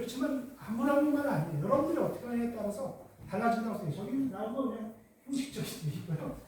그렇지만 아무런 아니에요. 여러분들이 어떻게 하느냐에 따라서 달라진다고 생각해요. 저기는 나하고 그냥 형식적인 얘기고요.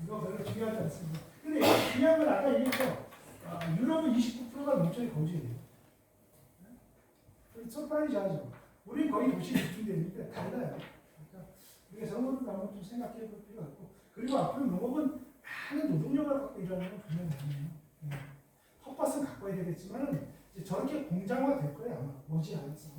이거 별로 중요하지 않습니다. 근데 중요한 건 아까 얘기했죠. 유럽은 29%가 농촌이 거주예요. 서프라이즈 하죠. 우리는 거의 도시에 집중되어 있는데 달라요. 그러니까 우리가 저런 것도 한번 좀 생각해 볼 필요가 있고, 그리고 앞으로 농업은 많은 노동력을 갖고 일하는 건 분명히 아니에요. 텃밭은 갖고 야 되겠지만 저렇게 공장화 될 거예요. 아마 머지않아서.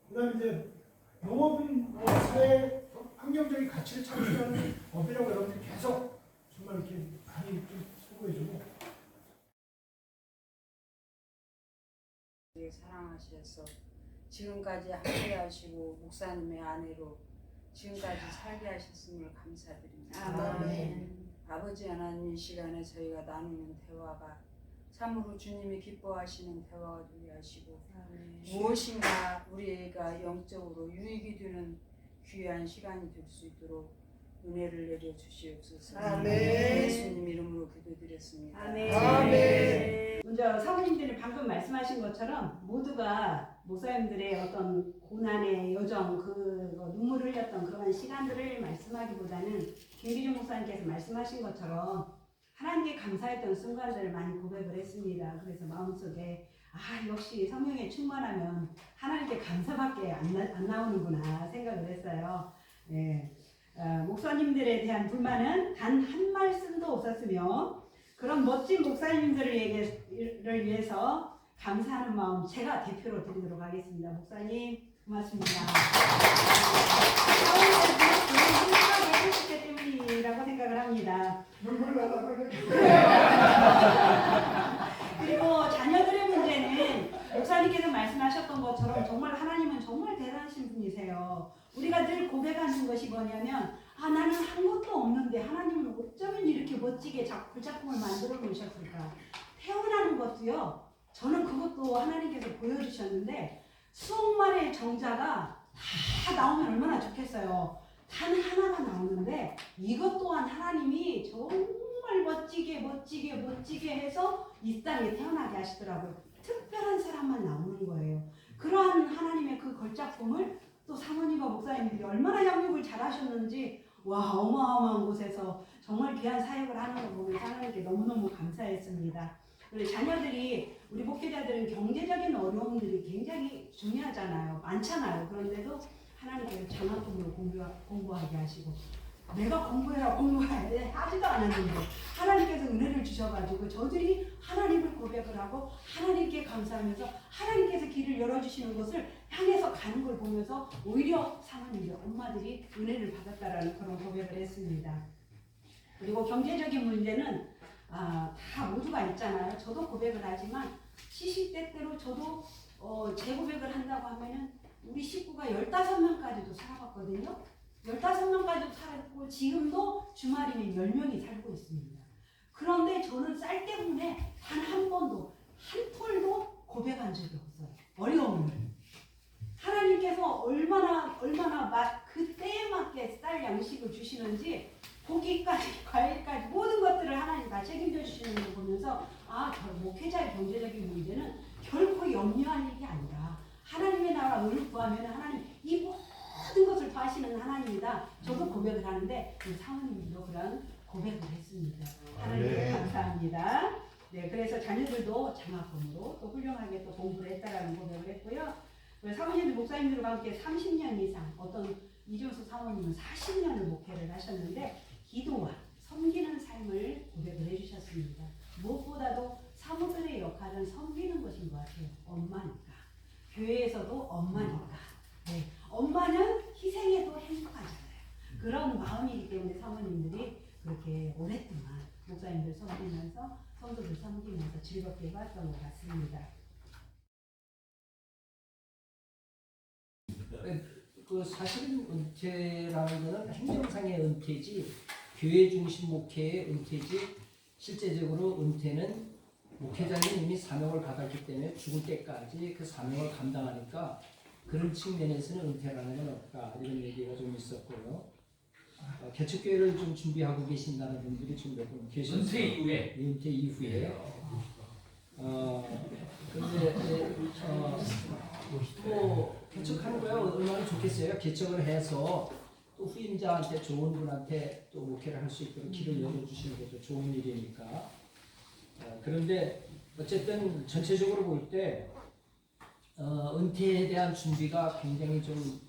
그 다음에 이제 농업은 사회 환경적인 가치를 창출하는 업이라고 여러분들이 계속 정말 이렇게 많이 좀 수고해주고, 사랑하셔서 지금까지 함께 하시고 목사님의 아내로 지금까지 살게 하셨음을 감사드립니다. 아멘. 아버지 하나님, 이 시간에 저희가 나누는 대화가 참으로 주님이 기뻐하시는 대화가 되게 하시고 무엇인가 우리가 영적으로 유익이 되는 귀한 시간이 될 수 있도록 은혜를 내려 주시옵소서. 아멘. 예수님 이름으로 기도드렸습니다. 아멘. 먼저 사모님들이 방금 말씀하신 것처럼 모두가 목사님들의 어떤 고난의 여정, 그 눈물을 흘렸던 그런 시간들을 말씀하기보다는 김기준 목사님께서 말씀하신 것처럼 하나님께 감사했던 순간들을 많이 고백을 했습니다. 그래서 마음속에 역시 성령에 충만하면 하나님께 감사밖에 안 나오는구나 생각을 했어요. 네. 목사님들에 대한 불만은 단 한 말씀도 없었으며 그런 멋진 목사님들을 위해서 감사하는 마음 제가 대표로 드리도록 하겠습니다. 목사님 고맙습니다. 생각을 해주셨기 때문이라고 생각을 합니다. 눈물 나다가 그리고 자녀들의 문제는 목사님께서 말씀하셨던 것처럼 정말 하나님은 정말 대단하신 분이세요. 우리가 늘 고백하는 것이 뭐냐면 나는 한 것도 없는데 하나님은 어쩌면 이렇게 멋지게 작품을 만들어 놓으셨을까. 태어나는 것도요. 저는 그것도 하나님께서 보여주셨는데 수억 마리의 정자가 다 나오면 얼마나 좋겠어요. 단 하나가 나오는데 이것 또한 하나님이 정말 멋지게 해서 이 땅에 태어나게 하시더라고요. 특별한 사람만 나오는 거예요. 그러한 하나님의 그 걸작품을 또 사모님과 목사님들이 얼마나 양육을 잘 하셨는지 어마어마한 곳에서 정말 귀한 사역을 하는 걸 보면서 하나님께 너무너무 감사했습니다. 그리고 자녀들이 우리 목회자들은 경제적인 어려움들이 굉장히 중요하잖아요. 많잖아요. 그런데도 하나님께서 장학금으로 공부하게 하시고 내가 공부해라 하지도 않았는데 하나님께서 은혜를 주셔가지고 저들이 하나님을 고백을 하고 하나님께 감사하면서 하나님께서 길을 열어주시는 것을 향해서 가는 걸 보면서 오히려 사모님들 엄마들이 은혜를 받았다라는 그런 고백을 했습니다. 그리고 경제적인 문제는 다 모두가 있잖아요. 저도 고백을 하지만 시시때때로 저도 제 고백을 한다고 하면은 우리 식구가 15명까지도 살아봤거든요. 15명까지도 살았고 지금도 주말이면 10명이 살고 있습니다. 그런데 저는 쌀 때문에 단 한 번도 한 톨도 고백한 적이 없어요. 어려움을. 하나님께서 얼마나 그 때에 맞게 쌀 양식을 주시는지 고기까지 과일까지 모든 것들을 하나님 다 책임져 주시는 걸 보면서 목회자의 경제적인 문제는 결코 염려할 일이 아니라 하나님의 나라 의를 구하면 하나님 이 모든 것을 다 하시는 하나님이다. 저도 고백을 하는데 우리 사모님도 그런 고백을 했습니다. 하나님께 감사합니다. 네, 그래서 자녀들도 장학금으로 또 훌륭하게 또 공부를 했다라는 고백을 했고요. 사모님들 목사님들과 함께 30년 이상 이준수 사모님은 40년을 목회를 하셨는데 기도와 섬기는 삶을 고백을 해주셨습니다. 무엇보다도 사모들의 역할은 섬기는 것인 것 같아요. 엄마니까. 교회에서도 엄마니까. 네. 엄마는 희생해도 행복하잖아요. 그런 마음이기 때문에 사모님들이 그렇게 오랫동안 목사님들 섬기면서 성도들 섬기면서 즐겁게 해왔던 것 같습니다. 사실은 은퇴라는 것은 행정상의 은퇴지 교회 중심 목회의 은퇴지 실제적으로 은퇴는 목회자는 이미 사명을 받았기 때문에 죽을 때까지 그 사명을 감당하니까 그런 측면에서는 은퇴라는 건 없다 이런 얘기가 좀 있었고요. 개척교회를 좀 준비하고 계신다는 분들이 지금 몇 분 계셨어요. 은퇴 이후에요. 근데 뭐 개척하는 거야 얼마나 좋겠어요. 개척을 해서 또 후임자한테 좋은 분한테 또 목회를 할 수 있도록 길을 열어주시는 것도 좋은 일이니까. 그런데 어쨌든 전체적으로 볼 때 은퇴에 대한 준비가 굉장히 좀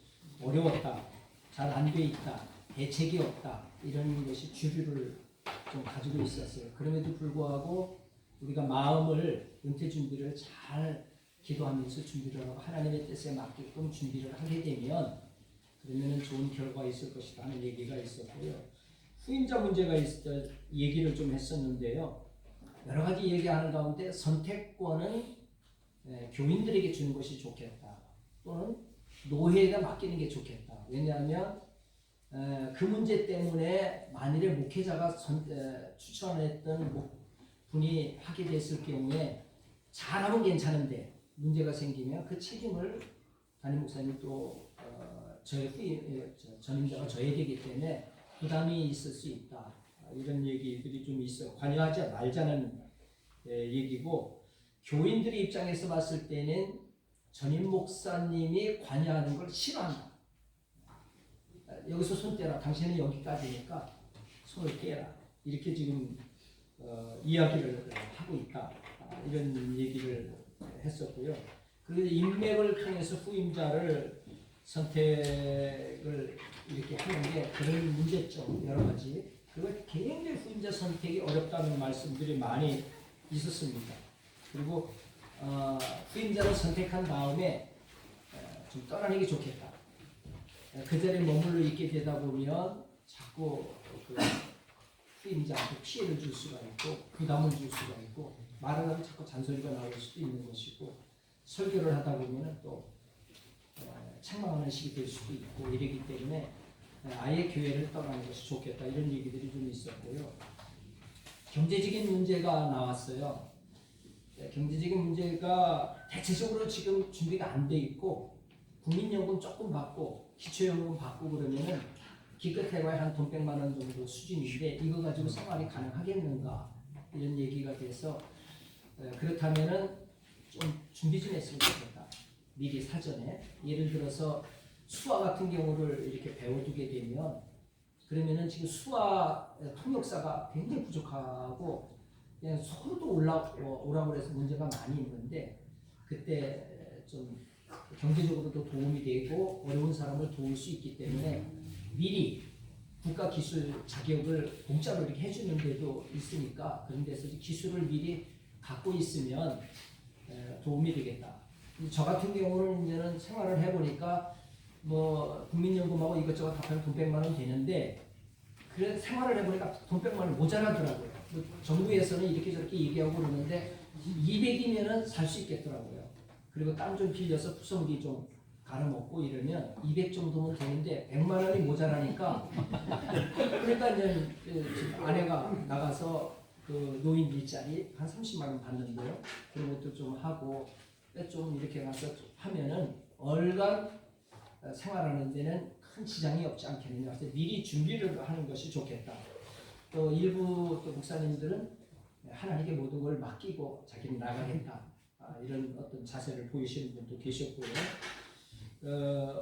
어려웠다, 잘 안 돼 있다, 대책이 없다 이런 것이 주류를 좀 가지고 있었어요. 그럼에도 불구하고 우리가 마음을 은퇴 준비를 잘 기도하면서 준비를 하고 하나님의 뜻에 맞게끔 준비를 하게 되면 그러면은 좋은 결과가 있을 것이다 하는 얘기가 있었고요. 후임자 문제가 있을 얘기를 좀 했었는데요. 여러 가지 얘기하는 가운데 선택권은 교인들에게 주는 것이 좋겠다. 또는 노회에다 맡기는 게 좋겠다. 왜냐하면 그 문제 때문에 만일에 목회자가 추천했던 분이 하게 됐을 경우에 잘하면 괜찮은데 문제가 생기면 그 책임을 담임 목사님이 또 전임자가 져야 되기 때문에 부담이 있을 수 있다. 이런 얘기들이 좀 있어요. 관여하지 말자는 얘기고, 교인들의 입장에서 봤을 때는 전임 목사님이 관여하는 걸 싫어한다. 여기서 손 떼라. 당신은 여기까지니까 손을 떼라. 이렇게 지금 이야기를 하고 있다. 이런 얘기를 했었고요. 그리고 인맥을 통해서 후임자를 선택을 이렇게 하는 게 그런 문제점 여러 가지. 그리고 굉장히 후임자 선택이 어렵다는 말씀들이 많이 있었습니다. 그리고 후임자를 선택한 다음에 좀 떠나는 게 좋겠다. 그 자리에 머물러 있게 되다 보면 자꾸 그 후임자한테 피해를 줄 수가 있고 부담을 줄 수가 있고 말을 하면 자꾸 잔소리가 나올 수도 있는 것이고 설교를 하다 보면 또 책망하는 식이 될 수도 있고 이러기 때문에 아예 교회를 떠나는 것이 좋겠다 이런 얘기들이 좀 있었고요. 경제적인 문제가 나왔어요. 경제적인 문제가 대체적으로 지금 준비가 안 돼 있고 국민연금 조금 받고 기초연금 받고 그러면은 기껏해봐야 한 돈 100만 원 정도 수준인데 이거 가지고 생활이 가능하겠는가 이런 얘기가 돼서 그렇다면은 좀 준비 좀 했으면 좋겠다. 미리 사전에 예를 들어서 수화 같은 경우를 이렇게 배워두게 되면 그러면은 지금 수화 통역사가 굉장히 부족하고 그냥 서로도 오라고 해서 문제가 많이 있는데 그때 좀 경제적으로도 도움이 되고 어려운 사람을 도울 수 있기 때문에 미리 국가기술 자격을 공짜로 이렇게 해주는 데도 있으니까 그런 데서 기술을 미리 갖고 있으면 도움이 되겠다. 저 같은 경우는 이제는 생활을 해보니까 뭐 국민연금하고 이것저것 합하면 돈 100만 원 되는데 그래 생활을 해보니까 돈 100만 원 모자라더라고요. 뭐 정부에서는 이렇게 저렇게 얘기하고 그러는데 200이면은 살 수 있겠더라고요. 그리고 땅 좀 빌려서 푸성기 좀 갈아먹고 이러면 200 정도면 되는데 100만 원이 모자라니까 그러니까 이제 아내가 나가서 그 노인 일자리 한 30만 원 받는데요. 그런 것도 좀 하고 좀 이렇게 가서 하면은 얼간 생활하는 데는 큰 지장이 없지 않겠느냐. 그래서 미리 준비를 하는 것이 좋겠다. 또 일부 또 목사님들은 하나님께 모든 걸 맡기고 자기는 나가겠다. 이런 어떤 자세를 보이시는 분도 계셨고요.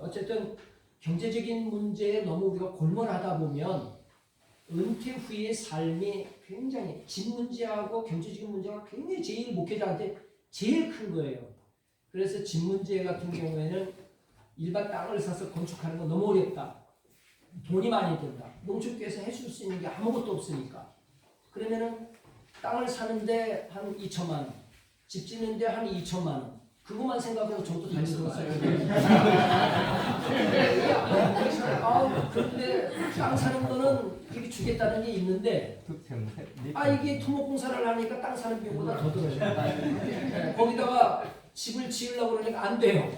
어쨌든 경제적인 문제에 너무 우리가 골몰하다 보면 은퇴 후의 삶이 굉장히 집 문제하고 경제적인 문제가 굉장히 제일 목회자한테 제일 큰 거예요. 그래서 집 문제 같은 경우에는 일반 땅을 사서 건축하는 건 너무 어렵다. 돈이 많이 든다. 농축계에서 해줄 수 있는 게 아무것도 없으니까. 그러면은 땅을 사는데 한 2천만 원, 집 짓는데 한 2천만 원. 그것만 생각하고 저도 다니면서요. 그런데 땅 사는 거는 그렇게 주겠다는 게 있는데, 이게 토목공사를 하니까 땅 사는 비용보다 더 들어요. 거기다가 집을 지으려고 그러니까 안 돼요.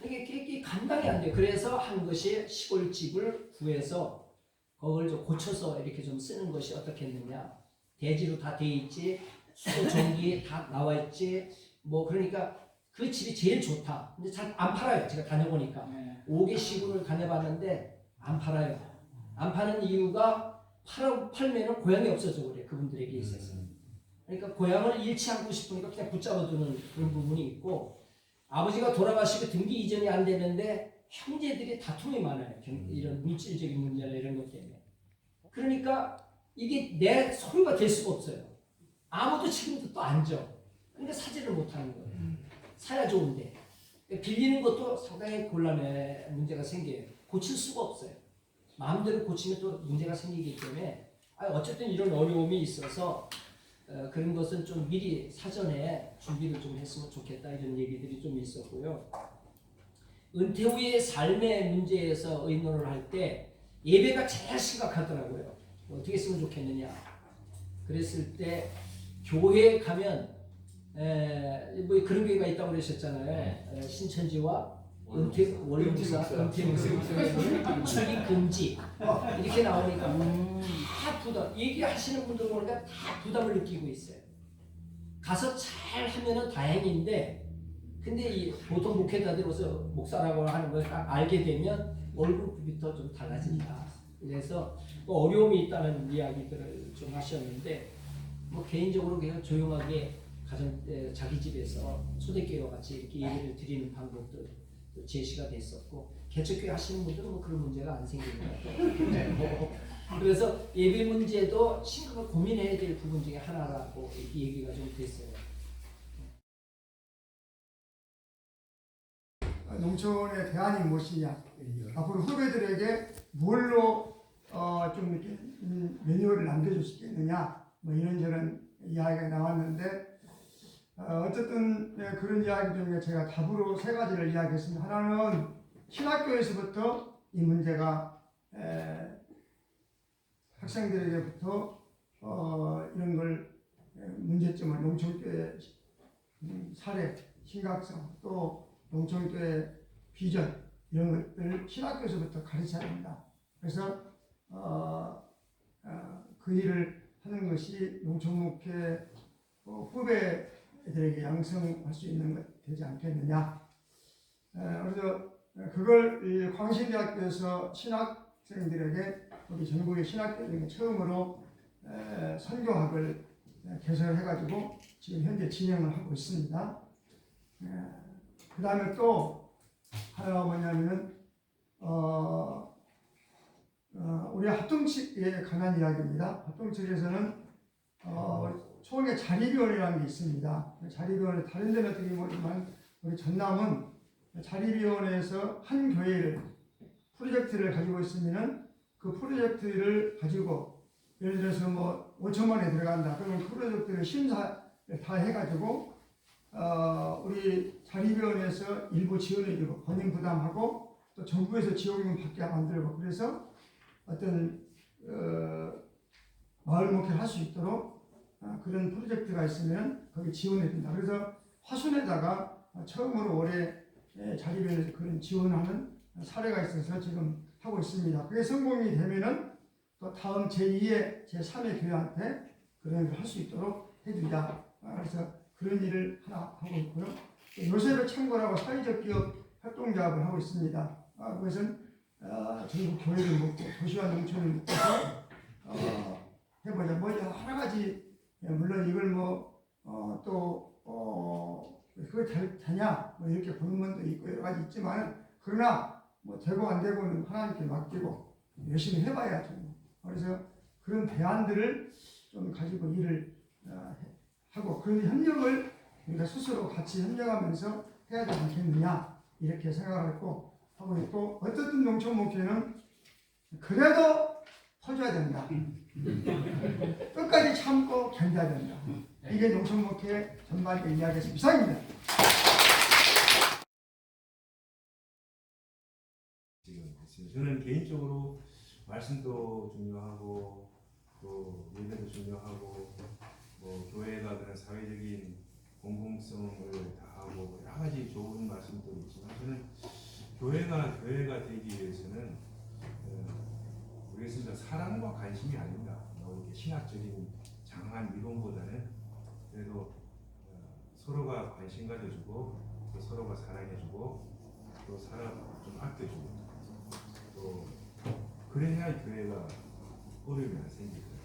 이게 감당이 안 돼요. 그래서 한 것이 시골집을 구해서 그걸 좀 고쳐서 이렇게 좀 쓰는 것이 어떻겠느냐. 대지로 다 돼 있지, 수도 전기 다 나와 있지. 뭐 그러니까 그 집이 제일 좋다. 근데 잘 안 팔아요. 제가 다녀보니까 5개 시군을 다녀봤는데 안 팔아요. 안 파는 이유가 팔면은 고향이 없어져 그래. 그분들에게 있어서. 그러니까 고향을 잃지 않고 싶으니까 그냥 붙잡아두는 그런 부분이 있고 아버지가 돌아가시고 등기 이전이 안 되는데 형제들이 다툼이 많아요. 이런 물질적인 문제나 이런 것 때문에. 그러니까 이게 내 소유가 될 수가 없어요. 아무도 지금도 또 안 줘. 그러니까 사지를 못하는 거예요. 사야 좋은데. 빌리는 것도 상당히 곤란해 문제가 생겨요. 고칠 수가 없어요. 마음대로 고치면 또 문제가 생기기 때문에 어쨌든 이런 어려움이 있어서 그런 것은 좀 미리 사전에 준비를 좀 했으면 좋겠다 이런 얘기들이 좀 있었고요. 은퇴 후의 삶의 문제에서 의논을 할 때 예배가 제일 심각하더라고요. 어떻게 했으면 좋겠느냐. 그랬을 때 교회에 가면 뭐 그런 교회가 있다고 그러셨잖아요. 신천지와 원로무사, 은퇴 목사님 출입 금지 이렇게 나오니까 다 부담. 얘기하시는 분들 보니까 다 부담을 느끼고 있어요. 가서 잘 하면은 다행인데, 근데 이 보통 목회자들로서 목사라고 하는 걸 딱 알게 되면 얼굴부터 좀 달라진다. 그래서 뭐 어려움이 있다는 이야기들을 좀 하셨는데, 뭐 개인적으로 그냥 조용하게 자기 집에서 초대교회와 같이 이렇게 예배를 드리는 방법도 제시가 됐었고, 개척교회 하시는 분들은 뭐 그런 문제가 안 생기는 것 같아요. 그래서 예배 문제도 심각하게 고민해야 될 부분 중에 하나라고 이렇게 얘기가 좀 됐어요. 농촌의 대안이 무엇이냐, 앞으로 후배들에게 뭘로 좀 이렇게 매뉴얼을 남겨줄 수 있겠느냐, 뭐 이런저런 이야기가 나왔는데, 어쨌든 그런 이야기 중에 제가 답으로 세 가지를 이야기했습니다. 하나는 신학교에서부터 이 문제가 학생들에게부터 이런 걸 문제점을, 농촌교회 사례, 심각성, 또 농촌교회 비전 이런 것들 신학교에서부터 가르쳐야 된다. 그래서 그 일을 하는 것이 농촌목회 후배들에게 양성할 수 있는 것 되지 않겠느냐. 그래서 그걸 광신대학교에서 신학생들에게 우리 전국의 신학교 중에 처음으로 선교학을 개설해가지고 지금 현재 진행을 하고 있습니다. 그 다음에 또 하나가 뭐냐면은 우리 합동측에 관한 이야기입니다. 합동측에서는 총회 자립위원회라는 게 있습니다. 자립위원회 다른 데는 어떻게 모르지만 우리 전남은 자립위원회에서 한 교회를 프로젝트를 가지고 있으면은 그 프로젝트를 가지고 예를 들어서 뭐 5천만 원에 들어간다. 그러면 그 프로젝트를 심사를 다 해가지고 우리 자립위원회에서 일부 지원해주고 본인 부담하고 또 정부에서 지원금 받게 만들고, 그래서 어떤 마을 목회를 할 수 있도록 그런 프로젝트가 있으면 거기 지원해 준다. 그래서 화순에다가 처음으로 올해 자립위원회에서 그런 지원하는 사례가 있어서 지금 하고 있습니다. 그게 성공이 되면은 또 다음 제2의 제3의 교회한테 그런 일을 할 수 있도록 해준다. 그래서 그런 일을 하나 하고 있고요. 요셉을 창궐하고 사회적 기업 활동작업을 하고 있습니다. 그것은 전국 교회를 묶고 도시와 농촌을 묶어서 해보자. 뭐 여러 가지, 물론 이걸 그거 되냐 뭐 이렇게 보는 면도 있고 여러 가지 있지만, 그러나 뭐 되고 안 되고는 하나님께 맡기고 열심히 해봐야죠. 그래서 그런 대안들을 좀 가지고 일을 하고, 그런 협력을 우리가 스스로 같이 협력하면서 해야 되지 않겠느냐 이렇게 생각을 하고 있고, 어쨌든 농촌 목회는 그래도 퍼줘야 된다. 끝까지 참고 견뎌야 된다. 이게 농촌 목회 전반의 이야기에서 이상입니다. 저는 개인적으로 말씀도 중요하고 또 예배도 중요하고 뭐 교회가 그런 사회적인 공공성을 다하고 여러 가지 좋은 말씀도 있지만, 저는 교회가 되기 위해서는 우리가 사랑과 관심이 아닙니다. 이렇게 신학적인 장한 이론보다는 그래도 서로가 관심 가져주고 또 서로가 사랑해주고 또 사람 좀 아껴주고 또 그래야 교회가 어려움이 안 생기거든요.